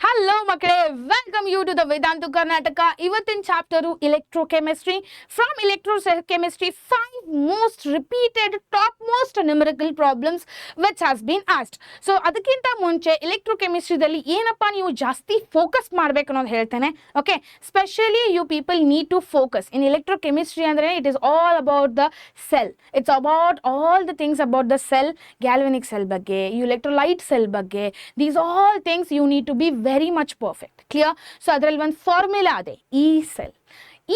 Hello ಮಕ್ಕಳೇ, welcome you to the Vedantu Karnataka. ಇವತ್ತಿನ chapter electrochemistry. From electrochemistry 5 most repeated top most numerical problems which has been asked. So ಅದಕ್ಕಿಂತ ಮುಂಚೆ ಎಲೆಕ್ಟ್ರೋಕೆಮಿಸ್ಟ್ರಿದಲ್ಲಿ ಏನಪ್ಪ ನೀವು ಜಾಸ್ತಿ ಫೋಕಸ್ ಮಾಡಬೇಕು ಅನ್ನೋದು ಹೇಳ್ತೇನೆ. Okay, specially you people need to focus in electrochemistry. ಅಂದರೆ it is all about the cell. It's about all the things about the cell, galvanic cell ಬಗ್ಗೆ, ಎಲೆಕ್ಟ್ರೋಲೈಟ್ ಸೆಲ್ ಬಗ್ಗೆ. These all things you need to be very much perfect. Clear? So ಅದರಲ್ಲಿ ಒಂದು formula ಇದೆ, E cell.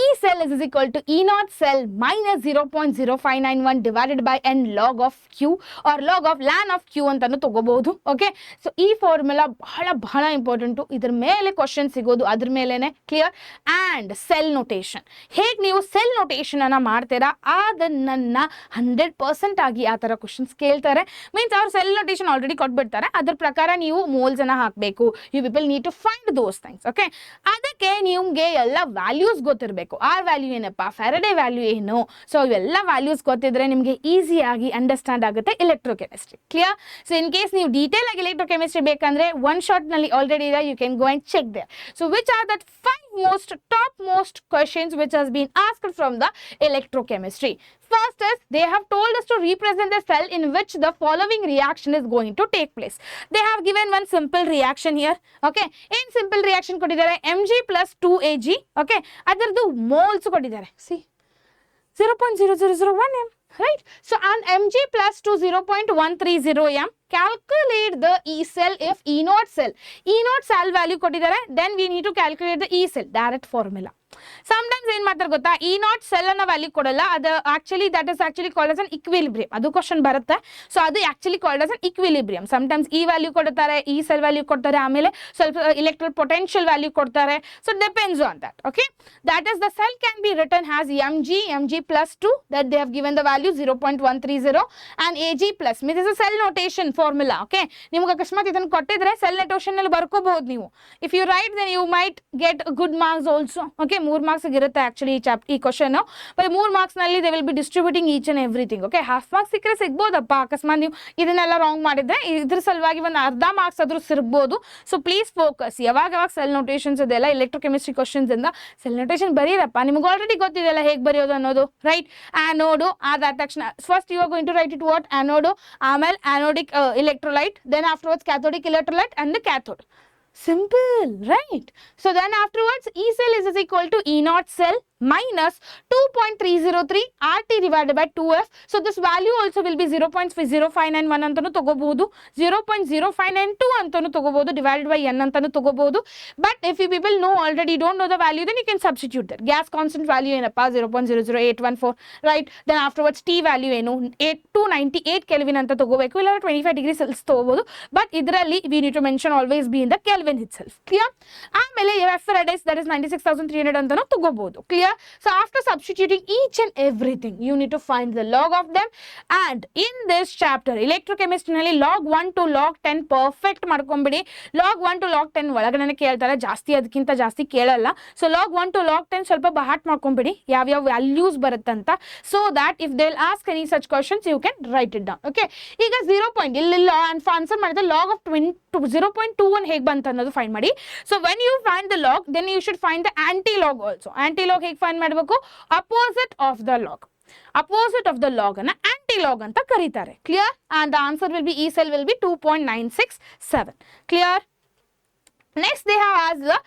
E cell is equal to E naught cell minus 0.0591 divided by n log of Q or log of ln of Q ಅಂತಾನು ತಗೋಬಹುದು. Okay, so ಈ formula ಬಹಳ important. ಇದ್ರ ಮೇಲೆ question ಸಿಗೋದು ಅದ್ರ ಮೇಲೇನೆ. ಕ್ಲಿಯರ್? ಆ್ಯಂಡ್ ಸೆಲ್ ನೊಟೇಷನ್, ಹೇಗೆ ನೀವು ಸೆಲ್ ನೊಟೇಷನ್ ಅನ್ನ ಮಾಡ್ತೀರಾ ಅದನ್ನ 100% ಆಗಿ ಆ ಥರ ಕ್ವಶನ್ಸ್ ಕೇಳ್ತಾರೆ. ಮೀನ್ಸ್ ಅವ್ರು ಸೆಲ್ ನೊಟೇಷನ್ ಆಲ್ರೆಡಿ ಕೊಟ್ಬಿಡ್ತಾರೆ, ಅದ್ರ ಪ್ರಕಾರ ನೀವು ಮೋಲ್ಸ್ ಅನ್ನ ಹಾಕಬೇಕು. You people need to find those things. Okay, ಅದಕ್ಕೆ ನಿಮ್ಗೆ ಎಲ್ಲ ವ್ಯಾಲ್ಯೂಸ್ ಗೊತ್ತಿರಬೇಕು. ಆರ್ ವ್ಯಾಲ್ಯೂ ಏನಪ್ಪ, ಫ್ಯಾರಡೆ ವ್ಯಾಲ್ಯೂ ಏನು, ಸೊ ಇವೆಲ್ಲ ವ್ಯಾಲ್ಯೂಸ್ ಗೊತ್ತಿದ್ರೆ ನಿಮಗೆ ಈಸಿಯಾಗಿ ಅಂಡರ್ಸ್ಟ್ಯಾಂಡ್ ಆಗುತ್ತೆ electrochemistry. Clear? So in case ನೀವು ಡೀಟೇಲ್ ಆಗಿ ಎಲೆಕ್ಟ್ರೋಕೆಮಿಸ್ಟ್ರಿ ಬೇಕಂದ್ರೆ ಒನ್ ಶಾರ್ಟ್ ನಲ್ಲಿ ಆಲ್ರೆಡಿ ಇದೆ, you can go and check there. So which are that 5 most top most questions which has been asked from the electrochemistry. First is they have told us to represent the cell in which the following reaction is going to take place. They have given one simple reaction here. Okay, in simple reaction ಕೊಟ್ಟಿದ್ದಾರೆ Mg plus 2Ag. Okay, ಅದರದ್ದು moles ಕೊಟ್ಟಿದ್ದಾರೆ. See, 0.0001 m, right? So on Mg plus 2 0.130 m, calculate the E cell if E naught cell. E naught cell value ಕೊಟ್ಟಿದ್ದಾರೆ, then we need to calculate the E cell. Direct formula. Sometimes ಏನ್ ಮಾಡ್ತಾರೆ ಗೊತ್ತಾ, E naught cell ಅನ್ನ value ಕೊಡಲ್ಲ, ಅದು actually that is actually called as an equilibrium. ಅದು question ಬರುತ್ತೆ. So ಅದು actually called as an equilibrium. Sometimes ಈ ವ್ಯಾಲ್ಯೂ ಕೊಡ್ತಾರೆ, ಈ ಸೆಲ್ ವ್ಯಾಲ್ಯೂ ಕೊಡ್ತಾರೆ, ಆಮೇಲೆ ಸ್ವಲ್ಪ ಎಲೆಕ್ಟ್ರಿಕ್ ಪೊಟೆನ್ಷಿಯಲ್ ವ್ಯಾಲ್ಯೂ ಕೊಡ್ತಾರೆ. So depends on that. Okay, that is the cell can be return has Mg plus 2 that they have given the value 0.130 and Ag plus. This is a cell notation formula. Okay, ನಿಮ್ಗೆ ಅಕಸ್ಮಾತ್ ಇದನ್ನು ಕೊಟ್ಟಿದ್ರೆ cell notation ಅಲ್ಲಿ ಬರ್ಕೋಬಹುದು ನೀವು. If you write then you might get good marks also. Okay, 3 marks ಇರುತ್ತೆ actually ಈ question. But 3 marks ನಲ್ಲಿ they will be distributing each and everything. Okay, half marks ಸಿಕ್ಕರೆ ಸಿಗ್ಬೋದಪ್ಪ, ಅಕಸ್ಮಾತ್ ನೀವು ಇದನ್ನೆಲ್ಲ ರಾಂಗ್ ಮಾಡಿದ್ರೆ ಇದ್ರ ಸಲುವಾಗಿ ಒಂದು ಅರ್ಧ ಮಾರ್ಕ್ಸ್ ಆದ್ರೂ ಸಿಗ್ಬೋದು. So please focus. ಯಾವಾಗ ಸೆಲ್ ನೊಟೇಷನ್ಸ್ ಇದೆಲ್ಲ ಎಲೆಕ್ಟ್ರೋಕೆಮಿಸ್ಟ್ರಿ ಕ್ವಶನ್ಸ್ ಇಂದ ಸೆಲ್ ನೊಟೇಷನ್ ಬರೀರಪ್ಪ, ನಿಮ್ಗೆ ಆಲ್ರೆಡಿ ಗೊತ್ತಿದೆಲ್ಲ ಹೇಗೆ ಬರೆಯೋದು ಅನ್ನೋದು. ರೈಟ್? ಆನೋಡು ಆದ ತಕ್ಷಣ first you are going to write it what, anode, ಆಮೇಲೆ anodic electrolyte, then afterwards cathodic electrolyte and the cathode. Simple, right? So then afterwards E cell is equal to E naught cell minus 2.303 RT divided by 2F. So this value also will be 0.0591 ಅಂತನೂ ತಗೋಬಹುದು, 0.0592 ಅಂತನೂ ತಗೋಬಹುದು, divided by n ಅಂತನೂ ತಗೋಬಹುದು. But if you people know already don't know the value, then you can substitute that. Gas constant value ಏನಪ್ಪ 0.00814, right? Then afterwards T value ಏನು 298 Kelvin ಅಂತ ತಗೋಬೇಕು, ಇಲ್ಲ 25 ಡಿಗ್ರಿ ಸೆಲ್ಸಿಯಸ್ ತಗೋಬಹುದು. ಬಟ್ ಇದರಲ್ಲಿ we need to mention always be in the Kelvin itself. Clear? ಆಮೇಲೆ Faradays, that is 96,300 ಅಂತನೂ ತಗೋಬಹುದು. Clear? So after substituting each and everything, you need to find the log of them. And in this chapter electrochemistry ನಲ್ಲಿ log 1 to log 10 perfect ಮಾಡ್ಕೊಂಬಿಡಿ. log 1 to log 10 ಒಳಗಡೆ ಕೇಳ್ತಾರೆ, ಜಾಸ್ತಿ ಅದಕ್ಕಿಂತ ಜಾಸ್ತಿ ಕೇಳಲ್ಲ. ಸೊ log 1 to log 10 ಸ್ವಲ್ಪ ಬಹಾಟ್ ಮಾಡ್ಕೊಂಬಿಡಿ, ಯಾವ್ಯಾವ ವ್ಯಾಲ್ಯೂಸ್ ಬರುತ್ತಂತ. So that if they will ask any such questions you can write it down. Okay, ಈಗ 0 ಪಾಯಿಂಟ್ ಇಲ್ಲಿ ಆನ್ಸರ್ ಮಾಡಿದ್ರೆ ಲಾಗ್ ಆಫ್ 0.21 ಹೇಗೆ ಬಂತ ಅನ್ನೋದು ಫೈಂಡ್ ಮಾಡಿ. So when you find the log then you should find the anti log also. Anti log ಹೇಗೆ find ಮಾಡಬೇಕು? Opposite of the log. Opposite of the log ಅನ್ನ ಆಂಟಿ ಲಾಗ್ ಅಂತ ಕರೀತಾರೆ. Clear? And the answer will be E cell will be 2.967. Clear? Next they have asked the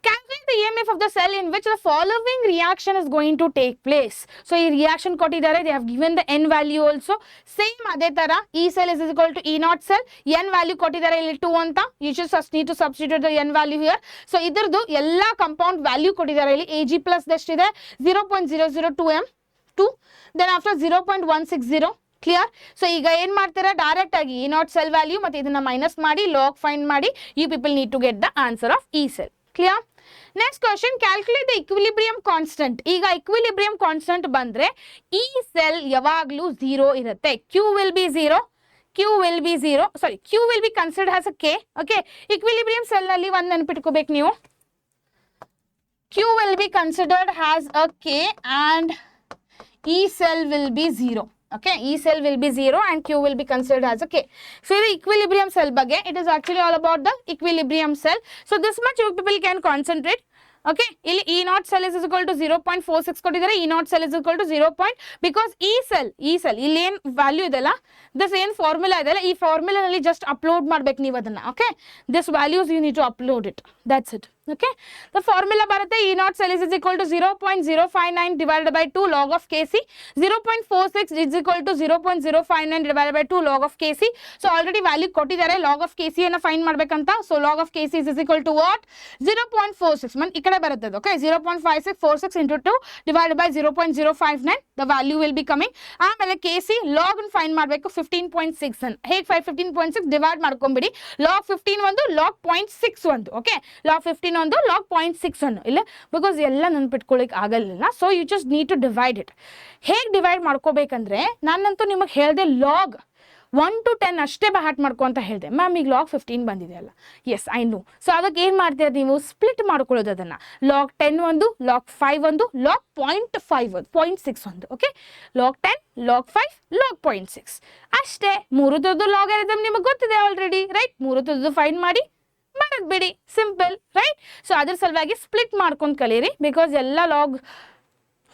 calculate the EMF of the cell in which the following reaction is going to take place. So ಈ reaction ಕೊಟ್ಟಿದ್ದಾರೆ, they have given the n value also. Same ಅದೇ ತರ E cell is equal to E naught cell, n value ಕೊಟ್ಟಿದ್ದಾರೆ ಇಲ್ಲಿ 2 ಅಂತ. You just need to substitute the n value here. So ಇದರದ್ದು ಎಲ್ಲಾ compound value ಕೊಟ್ಟಿದ್ದಾರೆ ಇಲ್ಲಿ. Ag plus ಎಷ್ಟಿದೆ 0.002 m 2, then after 0.160. Clear? So ಈಗ ಏನ್ ಮಾಡ್ತೀರಾ, ಡೈರೆಕ್ಟ್ ಆಗಿ E naught cell ವ್ಯಾಲ್ಯೂ ಮತ್ತೆ ಇದನ್ನ ಮೈನಸ್ ಮಾಡಿ ಲಾಗ್ ಫೈಂಡ್ ಮಾಡಿ. You people need to get the answer of E cell. Clear? Next question, calculate the equilibrium constant. ಈಗ ಇಕ್ವಿಲಿಬ್ರಿಯಂ ಕಾನ್ಸ್ಟೆಂಟ್ ಬಂದ್ರೆ ಈ ಸೆಲ್ ಯಾವಾಗ್ಲೂ 0 ಇರುತ್ತೆ. Q will be 0, sorry, Q will be considered as a K. Okay, equilibrium cell ನಲ್ಲಿ ಒಂದು ನೆನಪಿಟ್ಕೋಬೇಕು ನೀವು, Q will be considered as a K and E cell will be 0. Okay, E cell will be 0 and Q will be considered as a K. So the equilibrium cell ಬಗ್ಗೆ, it is actually all about the equilibrium cell. So this much you people can concentrate. Okay, ಇಲ್ಲಿ E naught cell is equal to 0.46 ಕೊಟ್ಟಿದ್ದಾರೆ, E naught cell is equal to 0. Because E cell ಇಲ್ಲಿ ಏನು value ಇದೆಲ್ಲ, this ಏನು formula ಇದೆಲ್ಲ, ಈ ಫಾರ್ಮುಲಾನಲ್ಲಿ just upload ಮಾಡ್ಬೇಕು ನೀವು ಅದನ್ನ. Okay, this values you need to upload it, that's it. Okay, the formula ಬರುತ್ತೆ E naught cell is equal to 0.059 divided by 2 log of Kc. 0.46 is equal to 0.059 divided by 2 log of Kc. So already value ಕೊಟ್ಟಿದ್ದಾರೆ, log of Kc ಅನ್ನ find ಮಾಡ್ಬೇಕಂತ. So log of Kc is equal to what? 0.46. ಈ ಕಡೆ ಬರುತ್ತೆ ಅದು. Okay, 0.5646 into 2 divided by 0.059. The value will be coming. ಆಮೇಲೆ Kc log ಅನ್ನು find ಮಾಡಬೇಕು 15.6 ಅನ್ನು. ಹೇಗೆ 15.6 ಡಿವೈಡ್ ಮಾಡ್ಕೊಂಬಿಡಿ. log 15 ಒಂದು, log 0.6 ಒಂದು. ಓಕೆ, log 15 ಒಂದು, log 0.6 ಅನ್ನು. ಇಲ್ಲ, ಬಿಕಾಸ್ ಎಲ್ಲ ನೆನ್ಪಿಟ್ಕೊಳ್ಳಿಕ್ಕೆ ಆಗಲಿಲ್ಲ. So you just need to divide it. ಹೇಗೆ ಡಿವೈಡ್ ಮಾಡ್ಕೋಬೇಕಂದ್ರೆ, ನಾನಂತೂ ನಿಮಗೆ ಹೇಳಿದೆ ಲಾಗ್ 1 to 10 ಅಷ್ಟೇ ಬಹಾಟ್ ಮಾಡ್ಕೊ ಅಂತ ಹೇಳಿದೆ. ಮ್ಯಾಮ್ ಈಗ log 15 ಬಂದಿದೆ ಅಲ್ಲ. S, I know. ಸೊ ಅದಕ್ಕೆ ಏನು ಮಾಡ್ತೀರ ನೀವು, ಸ್ಪ್ಲಿಟ್ ಮಾಡ್ಕೊಳ್ಳೋದು ಅದನ್ನು. log 10 ಒಂದು, log 5 ಒಂದು, log 0.5 ಒಂದು, 0.6 ಒಂದು. ಓಕೆ, log 10, log 5, log 0.6 ಅಷ್ಟೇ. ಮೂರು ಥರದ್ದು ಲಾಗರಿದಮ್ ನಿಮಗೆ ಗೊತ್ತಿದೆ ಆಲ್ರೆಡಿ, ರೈಟ್? ಮೂರು ಥರದ್ದು ಫೈಂಡ್ ಮಾಡಿ ಮಾಡೋದು ಬಿಡಿ, ಸಿಂಪಲ್, ರೈಟ್? ಸೊ ಅದ್ರ ಸಲುವಾಗಿ ಸ್ಪ್ಲಿಟ್ ಮಾಡ್ಕೊಂಡು ಕಲೀರಿ, ಬಿಕಾಸ್ ಎಲ್ಲ log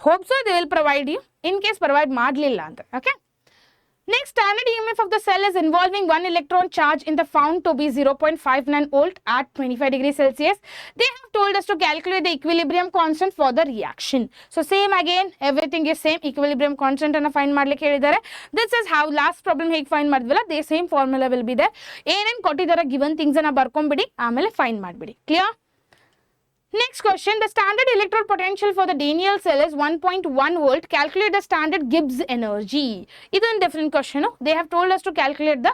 hope so they will provide you, in case provide ಮಾಡಲಿಲ್ಲ ಅಂತ. Okay, next, standard EMF of the cell is involving one electron charge in the found to be 0.59 volt at 25 degrees Celsius. They have told us to calculate the equilibrium constant for the reaction. So same again, everything is same. Equilibrium constant ಅನ್ನು find ಮಾಡ್ಲಿಕ್ಕೆ ಹೇಳಿದ್ದಾರೆ. This is how last problem ಹೇಗೆ find ಮಾಡಿದ್ವಲ್ಲ, the same formula will be there. ಏನೇನು ಕೊಟ್ಟಿದ್ದಾರೆ given things ಅನ್ನ ಬರ್ಕೊಂಬಿಡಿ, ಆಮೇಲೆ find ಮಾಡ್ಬಿಡಿ. Clear? Next question, the standard electrode potential for the Daniell cell is 1.1 volt. Calculate the standard Gibbs energy. This is a different question. No? They have told us to calculate the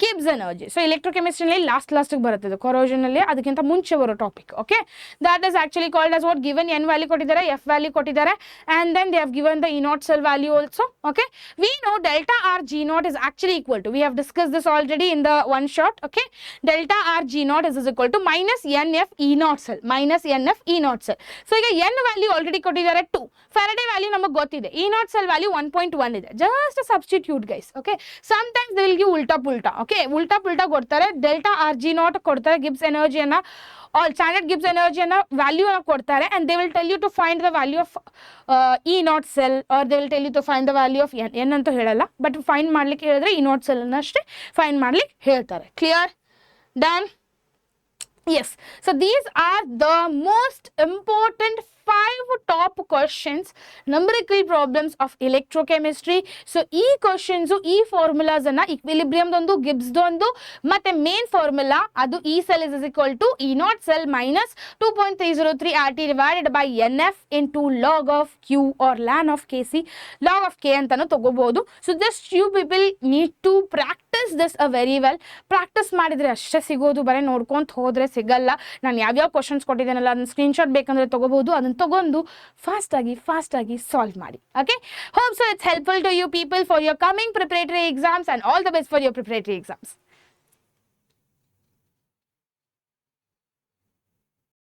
Gibbs energy. So electrochemistry last barutte, corrosion adakinta munche baro topic. Okay, that is actually called as what? Given N value kottidare, F value kottidare, and then they have given the E naught cell value also. Okay, we know delta R G naught is actually equal to, we have discussed this already in the one shot. Okay, delta R G naught is equal to minus NF E naught cell, minus NF E naught cell. So ಈಗ N value already ಕೊಟ್ಟಿದ್ದಾರೆ 2, Faraday value ನಮಗೆ ಗೊತ್ತಿದೆ, E naught cell value 1.1 ಇದೆ. Just substitute guys. Okay, sometimes they will give ulta pulta. Okay, ulta pulta ಕೊಡ್ತಾರೆ, delta R G naught ಕೊಡ್ತಾರೆ, Gibbs energy ಅನ್ನ, all standard Gibbs energy ಅನ್ನ value ಅನ್ನ ಕೊಡ್ತಾರೆ, and they will tell you to find the value of E naught cell, or they will tell you to find the value of N ಅಂತೂ ಹೇಳಲ್ಲ, but find ಮಾಡ್ಲಿಕ್ಕೆ ಹೇಳಿದ್ರೆ E naught cell ಅನ್ನ ಅಷ್ಟೇ find ಮಾಡ್ಲಿಕ್ಕೆ ಹೇಳ್ತಾರೆ. Clear? Done? Yes, so these are the most important 5 top questions, numerical problems of electrochemistry. So e questions, e formulas anna equilibrium dondu, Gibbs dondu, matte main formula adu E cell is equal to E naught cell minus 2.303 RT divided by NF into log of Q or ln of Kc, log of K antanu ತಗೋಬಹುದು. So just you people need to practice this very well. Practice ಮಾಡಿದ್ರೆ ಅಷ್ಟೇ ಸಿಗೋದು, ಬರೀ ನೋಡ್ಕೊಂತ ಹೋದ್ರೆ ಸಿಗಲ್ಲ. ನಾನು ಯಾವ್ಯಾವ ಕ್ವಶನ್ಸ್ ಕೊಟ್ಟಿದ್ದೇನಲ್ಲ ಅದನ್ನ ಸ್ಕ್ರೀನ್ಶಾಟ್ ಬೇಕಂದ್ರೆ ತಗೋಬಹುದು, ಅದನ್ನ ತಗೊಂಡು ಫಾಸ್ಟ್ ಆಗಿ ಸಾಲ್ವ್ ಮಾಡಿ. Okay, hope so it's helpful to you people for your coming preparatory exams, and all the best for your preparatory exams.